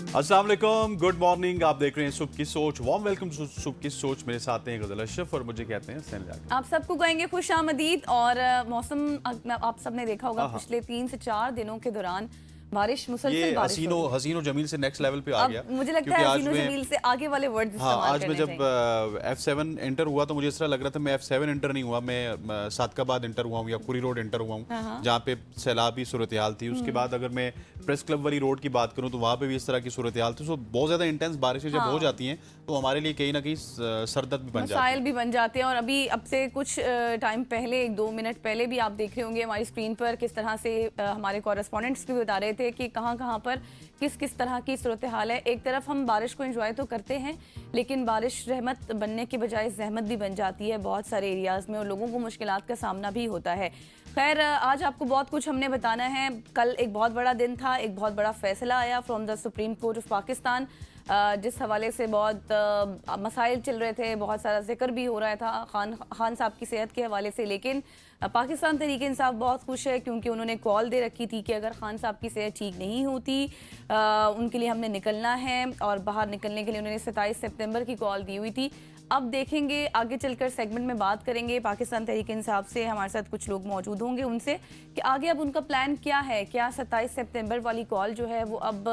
अस्सलाम वालेकुम, good morning. आप देख रहे हैं सुबह की सोच। वार्म वेलकम टू सुबह की सोच। मेरे साथ हैं गजल अशरफ और मुझे कहते हैं सैन जाकिर। आप सबको कहेंगे खुश आमदीद। और मौसम आप सबने देखा होगा हाँ हाँ, पिछले 3 से 4 दिनों के दौरान बारिश, ये मुसलसल बारिश हो हसीनो रही है। हसीनो जमील से नेक्स्ट लेवल पे आ अब गया। मुझे लगता क्योंकि है आज हसीनो मैं जमील से आगे वाले वर्ड्स हाँ, इस्तेमाल आज मैं करने जब चाहिए। F7 एंटर हुआ तो मुझे इस तरह लग रहा था मैं F7 एंटर नहीं हुआ, मैं सादकाबाद एंटर हुआ हूँ या कुरी रोड एंटर हुआ हाँ हूँ, हाँ। जहाँ पे सैलाबी सूरत हाल थी। उसके बाद अगर मैं प्रेस क्लब वाली रोड की बात करूँ तो वहाँ पे भी इस तरह की सूरत हाल थी। तो बहुत ज़्यादा इंटेंस बारिशें जब हो हाँ, जाती हैं तो हमारे लिए कहीं ना कहीं सरदर्द भी बन जाती मसाइल है। भी बन जाते हैं। और अभी अब से कुछ टाइम पहले, 1-2 मिनट पहले भी आप देख रहे होंगे हमारी स्क्रीन पर किस तरह से हमारे कॉरेस्पॉन्डेंट्स भी बता रहे थे कि कहाँ कहाँ पर किस किस तरह की सूरत हाल है। एक तरफ हम बारिश को एंजॉय तो करते हैं, लेकिन बारिश रहमत बनने के बजाय जहमत भी बन जाती है बहुत सारे एरियाज़ में, और लोगों को मुश्किलात का सामना भी होता है। खैर, आज आपको बहुत कुछ हमने बताना है। कल एक बहुत बड़ा दिन था, एक बहुत बड़ा फैसला आया from the supreme court of Pakistan, जिस हवाले से बहुत मसाइल चल रहे थे, बहुत सारा जिक्र भी हो रहा था खान साहब की सेहत के हवाले से। लेकिन पाकिस्तान तहरीक इंसाफ बहुत खुश है, क्योंकि उन्होंने कॉल दे रखी थी कि अगर खान साहब की सेहत ठीक नहीं होती, उनके लिए हमने निकलना है, और बाहर निकलने के लिए उन्होंने 27 सितंबर की कॉल दी हुई थी। अब देखेंगे, आगे चलकर सेगमेंट में बात करेंगे पाकिस्तान तहरीक इंसाफ से। हमारे साथ कुछ लोग मौजूद होंगे, उनसे कि आगे अब उनका प्लान क्या है। क्या 27 सितंबर वाली कॉल जो है वो अब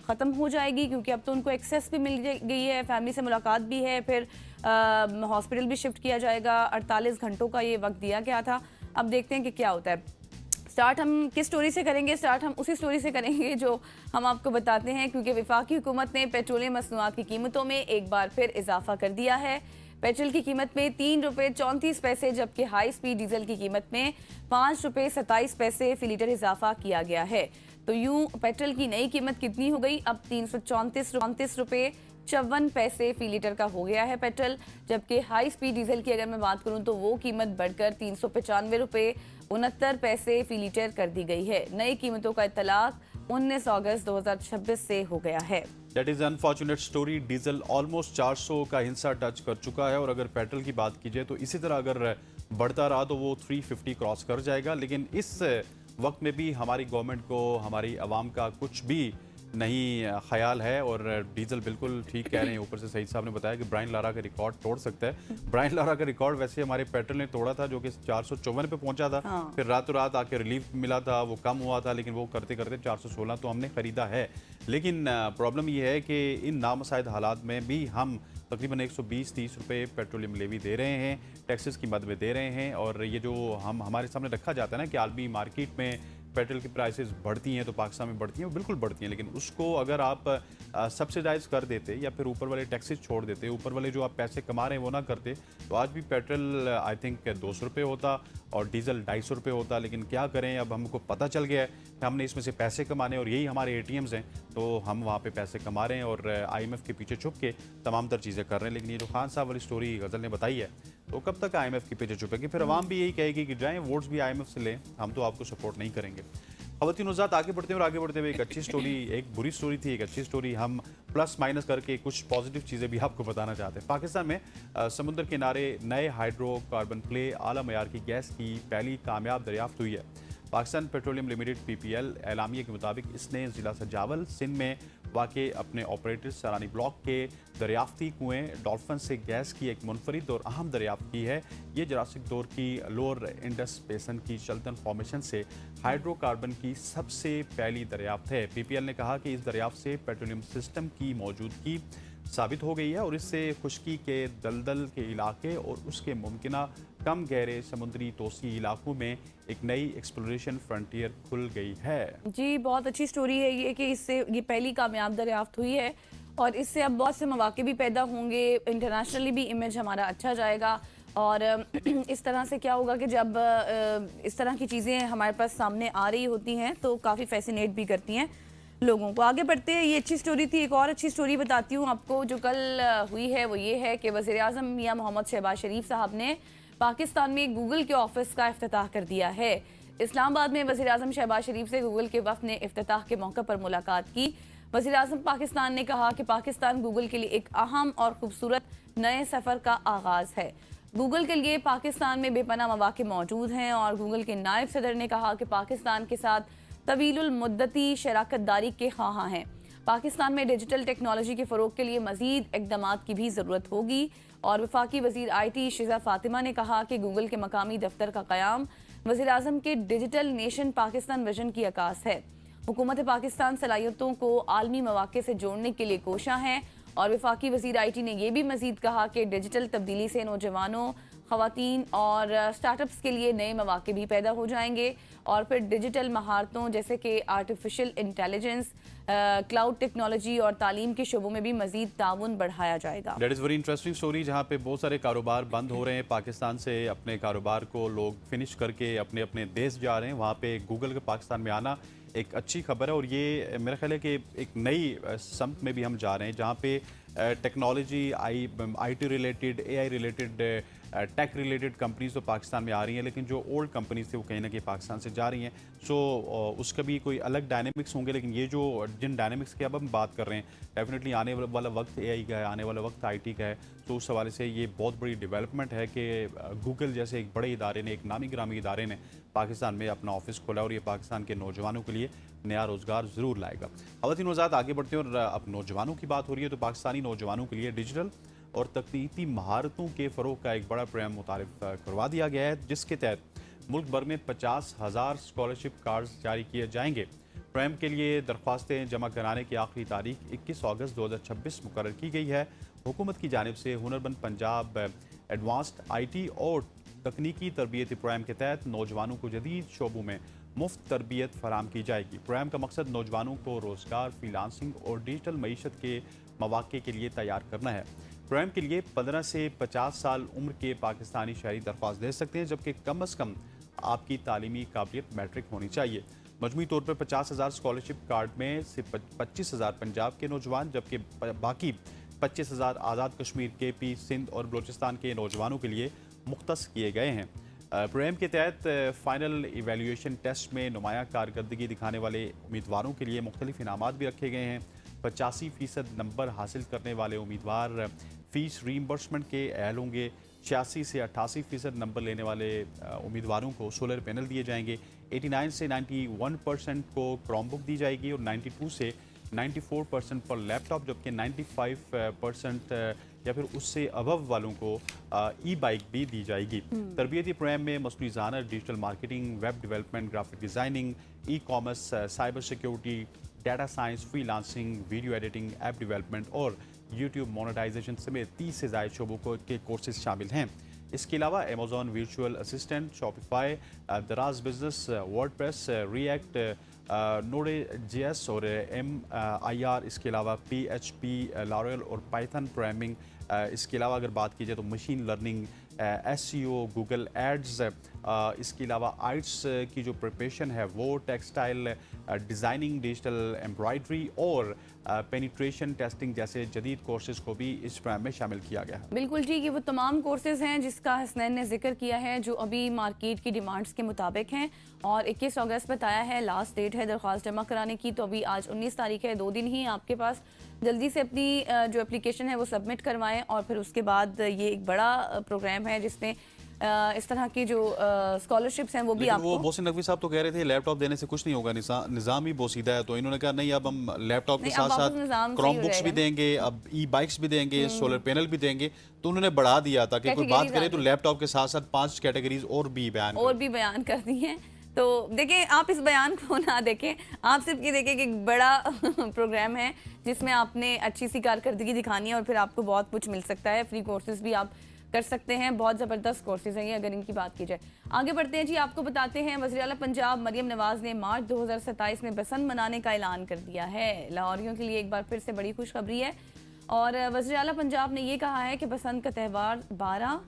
ख़त्म हो जाएगी, क्योंकि अब तो उनको एक्सेस भी मिल गई है, फैमिली से मुलाकात भी है, फिर हॉस्पिटल भी शिफ्ट किया जाएगा। 48 घंटों का ये वक्त दिया गया था। अब देखते हैं कि क्या होता है। स्टार्ट हम किस स्टोरी से करेंगे? स्टार्ट हम उसी स्टोरी से करेंगे जो हम आपको बताते हैं, क्योंकि वफाकी हुकूमत ने पेट्रोलियम मसनूआत की कीमतों में एक बार फिर इजाफा कर दिया है। पेट्रोल की कीमत में 3 रुपये 34 पैसे, जबकि हाई स्पीड डीजल की कीमत में 5 रुपये 27 पैसे फी लीटर इजाफा किया गया है। तो यूं पेट्रोल की नई कीमत कितनी हो गई? अब 334 रुपये 54 पैसे फी लीटर का हो गया है पेट्रोल। जबकि हाई स्पीड डीजल की अगर मैं बात करूं तो वो कीमत बढ़कर 395 रुपये 69 पैसे फी लीटर कर दी गई है। नई कीमतों का इतलाक 19 अगस्त 2026 से हो गया है। That is unfortunate story. Diesel almost 400 का हिस्सा टच कर चुका है, और अगर पेट्रोल की बात की जाए तो इसी तरह अगर बढ़ता रहा तो वो 350 क्रॉस कर जाएगा। लेकिन इस वक्त में भी हमारी गवर्नमेंट को, हमारी आवाम का कुछ भी नहीं ख्याल है, और डीजल बिल्कुल ठीक कह रहे हैं। ऊपर से सईद साहब ने बताया कि ब्रायन लारा का रिकॉर्ड तोड़ सकता है। ब्रायन लारा का रिकॉर्ड वैसे हमारे पेट्रोल ने तोड़ा था, जो कि 454 पे पहुंचा था। हाँ। फिर रातों रात आके रिलीफ मिला था, वो कम हुआ था, लेकिन वो करते करते 416 तो हमने खरीदा है। लेकिन प्रॉब्लम ये है कि इन नामसाइद हालात में भी हम तकरीबन 120-30 रुपये पेट्रोलियम लेवी दे रहे हैं, टैक्सेस की मद में दे रहे हैं। और ये जो हमारे सामने रखा जाता है ना कि आलमी मार्केट में पेट्रोल की प्राइसेस बढ़ती हैं तो पाकिस्तान में बढ़ती हैं, वो बिल्कुल बढ़ती हैं। लेकिन उसको अगर आप सब्सिडाइज कर देते या फिर ऊपर वाले टैक्सेस छोड़ देते, ऊपर वाले जो आप पैसे कमा रहे हैं वो ना करते, तो आज भी पेट्रोल आई थिंक 200 रुपये होता और डीजल 250 रुपये होता। लेकिन क्या करें, अब हमको पता चल गया है कि हमने इसमें से पैसे कमाने, और यही हमारे ATMs हैं, तो हम वहाँ पे पैसे कमा रहे हैं और IMF के पीछे छुप के तमाम तर चीज़ें कर रहे हैं। लेकिन ये जो खान साहब वाली स्टोरी गज़ल ने बताई है, तो कब तक IMF के पीछे छुपेगी? फिर अवाम भी यही कहेगी कि जाएँ वोट्स भी IMF से लें, हम तो आपको सपोर्ट नहीं करेंगे। ख़वातीन हज़रात, आगे बढ़ते हैं, और आगे बढ़ते हुए एक अच्छी स्टोरी, एक बुरी स्टोरी थी, एक अच्छी स्टोरी, हम प्लस माइनस करके कुछ पॉजिटिव चीज़ें भी आपको बताना चाहते हैं। पाकिस्तान में समुद्र किनारे नए हाइड्रोकार्बन प्ले आला मयार की गैस की पहली कामयाब दरियाफ्त हुई है। पाकिस्तान पेट्रोलियम लिमिटेड PPL एलामिया के मुताबिक इसने ज़िला सजावल सिंध में वाक़े अपने ऑपरेटिव सरानी ब्लॉक के दरियाफ्ती कुएँ डॉल्फिन से गैस की एक मुनफरिद और अहम दरियाफ्त की है। ये जुरासिक दौर की लोअर इंडस बेसन की चल्तन फॉर्मेशन से हाइड्रोकार्बन की सबसे पहली दरियाफ्त है। PPL ने कहा कि इस दरियाफ्त से पेट्रोलियम सिस्टम की मौजूदगी साबित हो गई है, और इससे खुश्की के दलदल के इलाके और उसके मुमकिना कम गहरे समुद्री तोसी इलाकों में एक नई एक्सप्लोरेशन फ्रंटियर खुल गई है। जी, बहुत अच्छी स्टोरी है ये कि इससे ये पहली कामयाब दरियाफ्त हुई है, और इससे अब बहुत से मौके भी पैदा होंगे। इंटरनेशनली भी इमेज हमारा अच्छा जाएगा। और इस तरह से क्या होगा कि जब इस तरह की चीज़ें हमारे पास सामने आ रही होती हैं तो काफ़ी फैसिनेट भी करती हैं लोगों को। आगे बढ़ते हैं, ये अच्छी स्टोरी थी। एक और अच्छी स्टोरी बताती हूँ आपको जो कल हुई है। वो ये है कि वज़ीर-ए-आज़म मियां मोहम्मद शहबाज शरीफ साहब ने पाकिस्तान में गूगल के ऑफिस का इफ्तिताह कर दिया है। इस्लामाबाद में वज़ीर-ए-आज़म शहबाज शरीफ से गूगल के वफ़द ने इफ्तिताह के मौके पर मुलाकात की। वज़ीर-ए-आज़म पाकिस्तान ने कहा कि पाकिस्तान गूगल के लिए एक अहम और खूबसूरत नए सफ़र का आगाज़ है। गूगल के लिए पाकिस्तान में बेपनाह मौके मौजूद हैं, और गूगल के नायब सदर ने कहा कि पाकिस्तान के साथ तवीलुल मुद्दती शराकत दारी के ख्वाहां हैं। पाकिस्तान में डिजिटल टेक्नोलॉजी के फ़रोग के लिए मज़ीद इक़दाम की भी ज़रूरत होगी। और वफाकी वज़ीर IT शिज़ा फ़ातिमा ने कहा कि गूगल के मकामी दफ्तर का क़याम वज़ीर-ए-आज़म के डिजिटल नेशन पाकिस्तान विजन की अक्कास है। हुकूमत पाकिस्तान सलाहियतों को आलमी मौक़े से जोड़ने के लिए कोशा है। और वफाकी वज़ीर IT ने यह भी मज़ीद कहा कि डिजिटल तब्दीली से नौजवानों, ख़वातीन और स्टार्टअप्स के लिए नए मौक़े भी पैदा हो जाएंगे। और फिर डिजिटल महारतों जैसे कि आर्टिफिशियल इंटेलिजेंस, क्लाउड टेक्नोलॉजी और तालीम के शोबों में भी मज़ीद ताउन बढ़ाया जाएगा। That is very interesting story, जहाँ पे बहुत सारे कारोबार बंद हो रहे हैं। पाकिस्तान से अपने कारोबार को लोग फिनिश करके अपने अपने देश जा रहे हैं। वहाँ पे गूगल का पाकिस्तान में आना एक अच्छी खबर है। और ये मेरा ख्याल है कि एक नई समत में भी हम जा रहे हैं, जहाँ पे technology, IT related, AI related, tech related companies तो पाकिस्तान में आ रही हैं, लेकिन जो ओल्ड कंपनीज थे वो कहीं ना कहीं पाकिस्तान से जा रही हैं। सो उसका भी कोई अलग डायनेमिक्स होंगे। लेकिन ये जो जिन डायनेमिक्स की अब हम बात कर रहे हैं, डेफिनेटली आने वाला वक्त AI का है, आने वाला वक्त IT का है। तो उस हवाले से ये बहुत बड़ी डेवलपमेंट है कि गूगल जैसे एक बड़े इदारे ने, एक नामी गिरामी इदारे ने पाकिस्तान में अपना ऑफिस खोला, और ये पाकिस्तान के नौजवानों के लिए नया रोज़गार ज़रूर लाएगा। ख़वातीन वज़ात आगे बढ़ते हैं, और अब नौजवानों की बात हो रही है तो पाकिस्तानी नौजवानों के लिए डिजिटल और तकनीकी महारतों के फ़रोग का एक बड़ा प्रोग्राम मुतारिफ करवा दिया गया है, जिसके तहत मुल्क भर में 50,000 स्कॉलरशिप कार्ड्स जारी किए जाएंगे। प्रोग्राम के लिए दरख्वास्तें जमा कराने की आखिरी तारीख 21 अगस्त 2026 मुकर्रर की गई है। हुकूमत की जानिब से हुनरमंद पंजाब एडवांस्ड IT और तकनीकी तरबियती प्रोग्राम के तहत नौजवानों को जदीद शोबों में मुफ्त तरबियत फराम की जाएगी। प्रोग्राम का मकसद नौजवानों को रोज़गार, फ्रीलांसिंग और डिजिटल मईशत के मौक़े के लिए तैयार करना है। प्रोग्राम के लिए 15 से 50 साल उम्र के पाकिस्तानी शहरी दरख्वास्त दे सकते हैं, जबकि कम अज़ कम आपकी तालीमी काबिलियत मैट्रिक होनी चाहिए। मजमूई तौर पर 50,000 स्कॉलरशिप कार्ड में से 25,000 पंजाब के नौजवान, जबकि बाकी 25,000 आज़ाद कश्मीर, KP, सिंध और बलूचिस्तान के नौजवानों के लिए मुख्तस किए गए हैं। प्रोग्राम के तहत फ़ाइनल इवेल्यूएशन टेस्ट में नुमाया कारकर्दगी दिखाने वाले उम्मीदवारों के लिए मुख्तलिफ इनामात भी रखे गए हैं। 85% नंबर हासिल करने वाले उम्मीदवार फ़ीस रीइंबर्समेंट के अहल होंगे। 86 से 88% नंबर लेने वाले उम्मीदवारों को सोलर पैनल दिए जाएंगे। 89 से 91% को क्रोमबुक दी जाएगी, और 92 से 94% पर लैपटॉप, जबकि 95% या फिर उससे अबव वालों को ई-बाइक भी दी जाएगी। तरबियती प्रोग्राम में मसनूई ज़हानत, digital marketing, web development, graphic designing, e-commerce, cyber security, data science, freelancing, video editing, app development और यूट्यूब मोनेटाइजेशन समेत 30 से ज़ायद शोबों के कोर्सेज शामिल हैं। इसके अलावा Amazon virtual assistant, Shopify, Daraz business, WordPress, React, Node.js और MIR, इसके अलावा PHP, लॉरेल और पाइथन प्रोग्रामिंग। इसके अलावा अगर बात की जाए तो machine learning, SEO, Google ads, इसके अलावा आइट्स की जो प्रिपरेशन है वो, टेक्सटाइल डिज़ाइनिंग, डिजिटल एम्ब्रॉयडरी और पेनिट्रेशन टेस्टिंग जैसे जदीद कोर्सेज को भी इस प्रोग्राम में शामिल किया गया है। बिल्कुल जी, ये वो तमाम कोर्सेज हैं जिसका हसनैन ने जिक्र किया है, जो अभी मार्केट की डिमांड्स के मुताबिक हैं। और 21 अगस्त बताया है लास्ट डेट है दरख्वास्त जमा कराने की। तो अभी आज 19 तारीख है, 2 दिन ही आपके पास। जल्दी से अपनी जो एप्लीकेशन है वो सबमिट करवाएं। और फिर उसके बाद ये एक बड़ा प्रोग्राम है जिसमें इस तरह की जो स्कॉलरशिप्स हैं वो भी आपको। वो मोहसिन नकवी साहब तो कह रहे थे लैपटॉप देने से कुछ नहीं होगा, निज़ाम ही बोसीदा है। तो इन्होंने कहा नहीं, अब हम लैपटॉप के साथ साथ क्रोमबुक्स भी देंगे, अब ई-बाइक्स भी देंगे, सोलर पैनल भी देंगे। तो उन्होंने बढ़ा दिया था कि कोई बात करे तो लैपटॉप के साथ साथ 5 कैटेगरीज और भी बयान कर दी हैं। तो देखें, आप इस बयान को ना देखें, आप सिर्फ ये देखें कि एक बड़ा प्रोग्राम है जिसमें आपने अच्छी सी कारकर्दगी दिखानी है और फिर आपको बहुत कुछ मिल सकता है। फ्री कोर्सेज भी आप कर सकते हैं, बहुत ज़बरदस्त कोर्सेज हैं ये, अगर इनकी बात की जाए। आगे बढ़ते हैं जी, आपको बताते हैं वज़ीर आला पंजाब मरियम नवाज़ ने मार्च 2027 में बसंत मनाने का ऐलान कर दिया है। लाहौरियों के लिए एक बार फिर से बड़ी खुशखबरी है। और वज़ीर आला पंजाब ने ये कहा है कि बसंत का त्यौहार 12,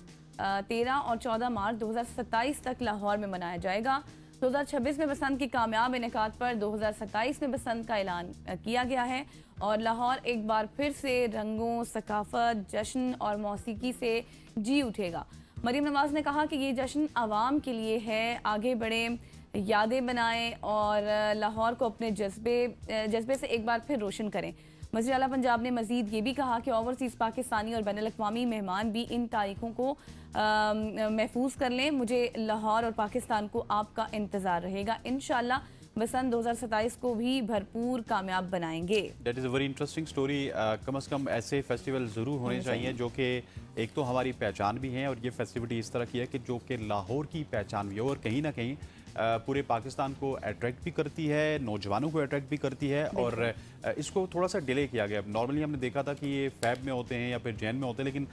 13 और 14 मार्च 2027 तक लाहौर में मनाया जाएगा। 2026 में बसंत की कामयाब इनेकाद पर 2027 में बसंत का ऐलान किया गया है। और लाहौर एक बार फिर से रंगों, सकाफत, जश्न और मौसीकी से जी उठेगा। मरियम नवाज़ ने कहा कि ये जश्न आवाम के लिए है, आगे बढ़ें, यादें बनाएं और लाहौर को अपने जज्बे से एक बार फिर रोशन करें। वज़ीर आला पंजाब ने मज़ीद ये भी कहा कि ओवरसीज़ पाकिस्तानी और बैनुल-अक़वामी मेहमान भी इन तारीखों को महफूज कर लें। मुझे लाहौर और पाकिस्तान को आपका इंतज़ार रहेगा। इंशाअल्लाह बसंत 2027 को भी भरपूर कामयाब बनाएंगे। That is a very interesting story. कम से कम ऐसे फेस्टिवल ज़रूर होने चाहिए जो कि एक तो हमारी पहचान भी हैं, और ये फेस्टिविटी इस तरह की है कि जो कि लाहौर की पहचान भी है, और कहीं ना कहीं पूरे पाकिस्तान को अट्रैक्ट भी करती है, नौजवानों को अट्रैक्ट भी करती है। और इसको थोड़ा सा डिले किया गया। नॉर्मली हमने देखा था कि ये फ़ैब में होते हैं या फिर जैन में होते हैं, लेकिन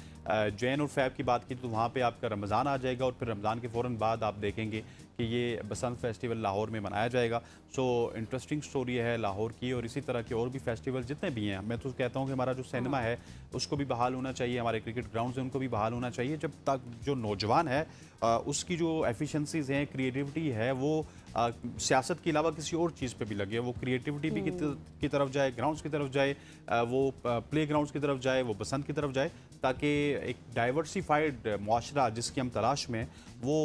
जैन और फ़ैब की बात की तो वहाँ पे आपका रमज़ान आ जाएगा, और फिर रमज़ान के फ़ौरन बाद आप देखेंगे कि ये बसंत फेस्टिवल लाहौर में मनाया जाएगा। सो इंटरेस्टिंग स्टोरी है लाहौर की, और इसी तरह के और भी फेस्टिवल जितने भी हैं। मैं तो कहता हूँ कि हमारा जो सिनेमा है उसको भी बहाल होना चाहिए, हमारे क्रिकेट ग्राउंड्स हैं उनको भी बहाल होना चाहिए, जब तक जो नौजवान है उसकी जो एफिशिएंसीज हैं, क्रिएटिविटी है, वो सियासत के अलावा किसी और चीज़ पे भी लगे। वो क्रिएटिविटी भी की तरफ जाए, ग्राउंड्स की तरफ जाए, वो प्ले ग्राउंड्स की तरफ जाए, वो बसंत की तरफ जाए, ताकि एक डाइवर्सिफाइड मुआशरा जिसकी हम तलाश में वो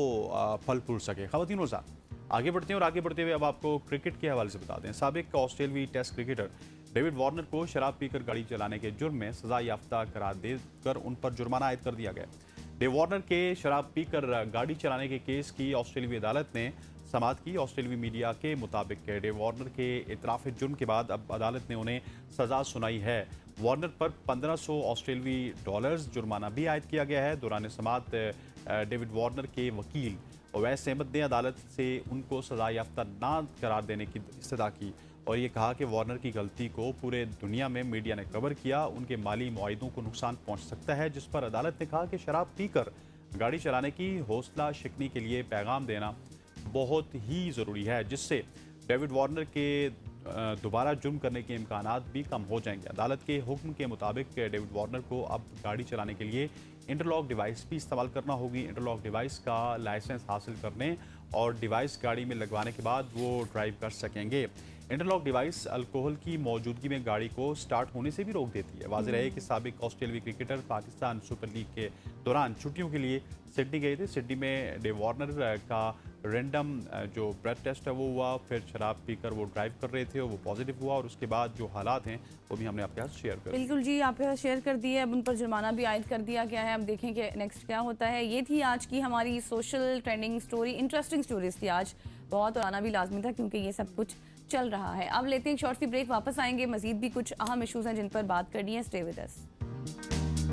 फल फूल सके। ख़वातीन और साहब, आगे बढ़ते हैं, और आगे बढ़ते हुए अब आपको क्रिकेट के हवाले से बता दें। साबिक ऑस्ट्रेलियाई टेस्ट क्रिकेटर डेविड वार्नर को शराब पीकर गाड़ी चलाने के जुर्म में सजा याफ्ता करार देकर उन पर जुर्माना आयद कर दिया गया। डेव वार्नर के शराब पीकर गाड़ी चलाने के केस की ऑस्ट्रेलियाई अदालत ने समाअत की। ऑस्ट्रेलियाई मीडिया के मुताबिक डेव वार्नर के इतराफ़ जुर्म के बाद अब अदालत ने उन्हें सज़ा सुनाई है। वार्नर पर 1500 ऑस्ट्रेलियाई डॉलर्स जुर्माना भी आयद किया गया है। दौरान समाअत डेविड वार्नर के वकील अवैस अहमद ने अदालत से उनको सज़ा याफ्ता ना करार देने की इस्तदा की, और ये कहा कि वार्नर की गलती को पूरे दुनिया में मीडिया ने कवर किया, उनके माली मुआहिदों को नुकसान पहुंच सकता है, जिस पर अदालत ने कहा कि शराब पीकर गाड़ी चलाने की हौसला शिकनी के लिए पैगाम देना बहुत ही ज़रूरी है, जिससे डेविड वार्नर के दोबारा जुर्म करने के इम्कानात भी कम हो जाएंगे। अदालत के हुक्म के मुताबिक डेविड वार्नर को अब गाड़ी चलाने के लिए इंटरलॉक डिवाइस भी इस्तेमाल करना होगी। इंटरलॉक डिवाइस का लाइसेंस हासिल करने और डिवाइस गाड़ी में लगवाने के बाद वो ड्राइव कर सकेंगे। इंटरलॉक डिवाइस अल्कोहल की मौजूदगी में गाड़ी को स्टार्ट होने से भी रोक देती है। वाज़ेह रहे कि साबिक ऑस्ट्रेलियाई क्रिकेटर पाकिस्तान सुपर लीग के दौरान छुट्टियों के लिए सिडनी गए थे। सिडनी में डेव वार्नर का रैंडम जो ब्रेथ टेस्ट है वो हुआ, फिर शराब पीकर वो ड्राइव कर रहे थे, वो पॉजिटिव हुआ, और उसके बाद जो हालात हैं वो भी हमने आपके साथ शेयर कर। बिल्कुल जी, आपके साथ शेयर कर दिए। अब उन पर जुर्माना भी आयद कर दिया गया है। अब देखें कि नेक्स्ट क्या होता है। ये थी आज की हमारी social trending story. Interesting stories थी आज, बहुत, और आना भी लाजमी था क्योंकि ये सब कुछ चल रहा है। अब लेते हैं एक शॉर्ट सी ब्रेक, वापस आएंगे, मजीद भी कुछ अहम इशूज़ हैं जिन पर बात करनी है। Stay with us.